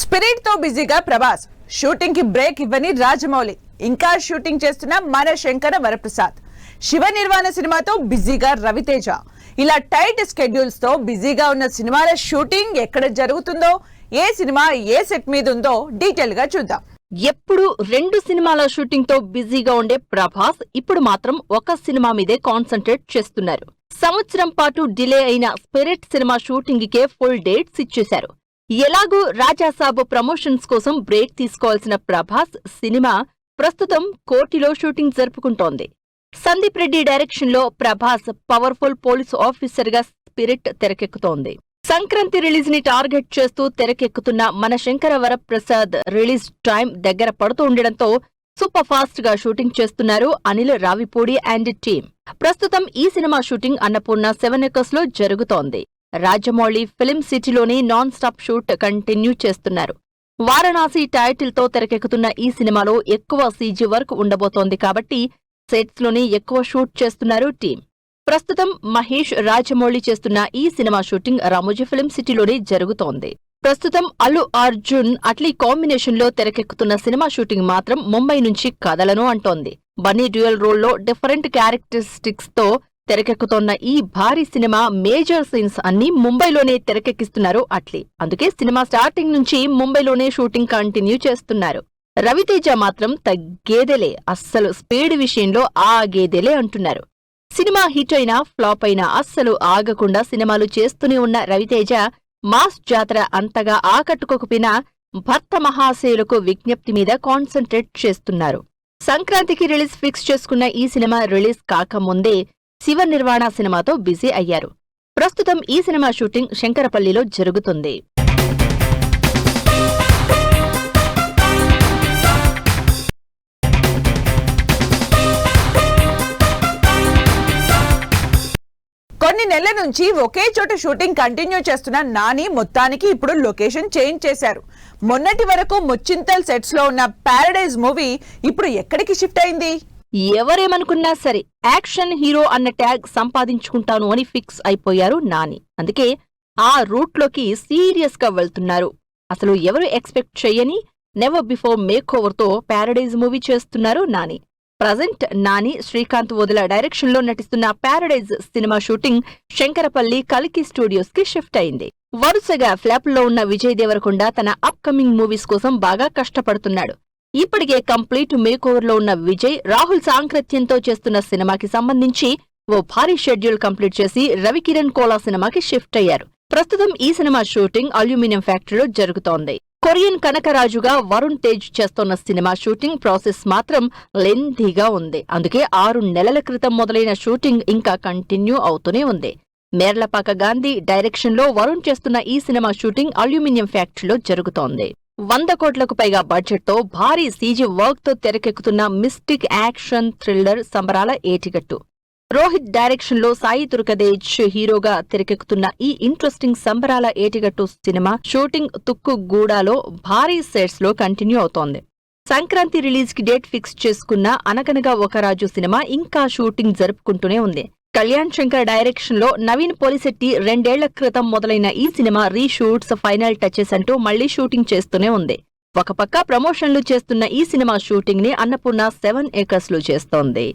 Spirit తో బిజీగా Prabhas, shooting కి బ్రేక్ ఇవ్వని రాజమౌళి, ఇంకా షూటింగ్ చేస్తున్న మన శంకర వరప్రసాద్, శివ నిర్వాణ సినిమాతో బిజీగా రవితేజ. ఇలా టైట్ స్కెడ్యూల్స్ తో బిజీగా ఉన్న సినిమాల షూటింగ్ ఎక్కడ జరుగుతుందో, ఏ సినిమా ఏ సెట్ మీద ఉందో డీటెయిల్ గా చూద్దాం. ఎప్పుడు 2 సినిమాల షూటింగ్ తో బిజీగా ఉండే ప్రభాస్ ఇప్పుడు మాత్రం ఒక సినిమా మీదే కాన్సంట్రేట్ చేస్తున్నారు. సంవత్సరం పాటు డిలే అయిన స్పిరిట్ సినిమా షూటింగ్ కే ఫుల్ డేట్స్ ఇచ్చేశారు. ఎలాగూ రాజాసాబ్ ప్రమోషన్స్ కోసం బ్రేక్ తీసుకోవాల్సిన ప్రభాస్ సినిమా ప్రస్తుతం కోటిలో షూటింగ్ జరుపుకుంటోంది. సందీప్ రెడ్డి డైరెక్షన్ లో ప్రభాస్ పవర్ఫుల్ పోలీస్ ఆఫీసర్ గా స్పిరిట్ తెరకెక్కుతోంది. సంక్రాంతి రిలీజ్ ని టార్గెట్ చేస్తూ తెరకెక్కుతున్న మన శంకర వరప్రసాద్ రిలీజ్ టైం దగ్గర పడుతూ ఉండడంతో సూపర్ ఫాస్ట్ గా షూటింగ్ చేస్తున్నారు అనిల్ రావిపూడి అండ్ టీమ్. ప్రస్తుతం ఈ సినిమా షూటింగ్ అన్నపూర్ణ 7 acres లో జరుగుతోంది. రాజమౌళి ఫిల్మ్ సిటీలోని నాన్ స్టాప్ షూట్ కంటిన్యూ చేస్తున్నారు. వారణాసి టైటిల్ తో తెరకెక్కుతున్న ఈ సినిమాలో ఎక్కువ సీజీ వర్క్ ఉండబోతోంది కాబట్టి సెట్స్ లోనే ఎక్కువ షూట్ చేస్తున్నారు టీం. ప్రస్తుతం మహేష్ రాజమౌళి చేస్తున్న ఈ సినిమా షూటింగ్ రామోజీ ఫిల్మ్ సిటీలోనే జరుగుతోంది. ప్రస్తుతం అల్లు అర్జున్ అట్లీ కాంబినేషన్ లో తెరకెక్కుతున్న సినిమా షూటింగ్ మాత్రం ముంబై నుంచి కదలను అంటోంది. బన్నీ డ్యూయల్ రోల్లో డిఫరెంట్ క్యారెక్టరిస్టిక్స్ తో తెరకెక్కుతోన్న ఈ భారీ సినిమా మేజర్ సీన్స్ అన్ని ముంబైలోనే తెరకెక్కిస్తున్నారు అట్లీ. అందుకే సినిమా స్టార్టింగ్ నుంచి ముంబైలోనే షూటింగ్ కంటిన్యూ చేస్తున్నారు. రవితేజ మాత్రం తగ్గేదేలే, అస్సలు స్పీడ్ విషయంలో ఆగేదేలే అంటున్నారు. సినిమా హిట్ అయినా ఫ్లాప్ అయినా అస్సలు ఆగకుండా సినిమాలు చేస్తూనే ఉన్న రవితేజ మాస్ జాతర అంతగా ఆకట్టుకోకపోయినా భర్త మహాశయులకు విజ్ఞప్తి మీద కాన్సంట్రేట్ చేస్తున్నారు. సంక్రాంతికి రిలీజ్ ఫిక్స్ చేసుకున్న ఈ సినిమా రిలీజ్ కాకముందే శివ నిర్వాణ సినిమాతో బిజీ అయ్యారు. ప్రస్తుతం ఈ సినిమా షూటింగ్ శంకరపల్లిలో జరుగుతుంది. కొన్ని నెలల నుంచి ఒకే చోట షూటింగ్ కంటిన్యూ చేస్తున్న నాని మొత్తానికి ఇప్పుడు లొకేషన్ చేంజ్ చేశారు. మొన్నటి వరకు ముచ్చింతల్ సెట్స్ లో ఉన్న పారడైజ్ మూవీ ఇప్పుడు ఎక్కడికి షిఫ్ట్ అయింది? ఎవరేమనుకున్నా సరే యాక్షన్ హీరో అన్న ట్యాగ్ సంపాదించుకుంటాను అని ఫిక్స్ అయిపోయారు నాని. అందుకే ఆ రూట్లోకి సీరియస్ గా వెళ్తున్నారు. అసలు ఎవరు ఎక్స్పెక్ట్ చెయ్యని నెవర్ బిఫోర్ మేక్ ఓవర్ తో పారడైజ్ మూవీ చేస్తున్నారు నాని. ప్రజెంట్ నాని శ్రీకాంత్ వదిల డైరెక్షన్ లో నటిస్తున్న పారడైజ్ సినిమా షూటింగ్ శంకరపల్లి కల్కి స్టూడియోస్ కి షిఫ్ట్ అయింది. వరుసగా ఫ్లాప్ లో ఉన్న విజయ్ దేవరకొండ తన అప్ కమింగ్ మూవీస్ కోసం బాగా కష్టపడుతున్నాడు. ఇప్పటికే కంప్లీట్ మేక్ ఓవర్ లో ఉన్న విజయ్ రాహుల్ సాంకృత్యంతో చేస్తున్న సినిమాకి సంబంధించి ఓ భారీ షెడ్యూల్ కంప్లీట్ చేసి రవికిరణ్ కోలా సినిమాకి షిఫ్ట్ అయ్యారు. ప్రస్తుతం ఈ సినిమా షూటింగ్ అల్యూమినియం ఫ్యాక్టరీలో జరుగుతోంది. కొరియన్ కనకరాజుగా వరుణ్ తేజ్ చేస్తోన్న సినిమా షూటింగ్ ప్రాసెస్ మాత్రం లెంథీగా ఉంది. అందుకే 6 నెలల క్రితం మొదలైన షూటింగ్ ఇంకా కంటిన్యూ అవుతూనే ఉంది. మేర్లపాక గాంధీ డైరెక్షన్ లో వరుణ్ చేస్తున్న ఈ సినిమా షూటింగ్ అల్యూమినియం ఫ్యాక్టరీలో జరుగుతోంది. 100 కోట్లకు పైగా బడ్జెట్ తో భారీ సీజీ వర్క్ తో తెరకెక్కుతున్న మిస్టిక్ యాక్షన్ థ్రిల్లర్ సంబరాల ఏటిగట్టు. రోహిత్ డైరెక్షన్ లో సాయి తుర్కదేజ్ హీరోగా తెరకెక్కుతున్న ఈ ఇంట్రెస్టింగ్ సంబరాల ఏటిగట్టు సినిమా షూటింగ్ తుక్కుగూడలో భారీ సెట్స్ లో కంటిన్యూ అవుతోంది. సంక్రాంతి రిలీజ్ కి డేట్ ఫిక్స్ చేసుకున్న అనగనగా ఒక రాజు సినిమా ఇంకా షూటింగ్ జరుపుకుంటూనే ఉంది. కళ్యాణ్ శంకర్ డైరెక్షన్ లో నవీన్ పోలిశెట్టి 2 ఏళ్ల క్రితం మొదలైన ఈ సినిమా రీషూట్స్ ఫైనల్ టచెస్ అంటూ మళ్లీ షూటింగ్ చేస్తూనే ఉంది. ఒక పక్క ప్రమోషన్లు చేస్తున్న ఈ సినిమా షూటింగ్ ని అన్నపూర్ణ 7 acres లో చేస్తోంది.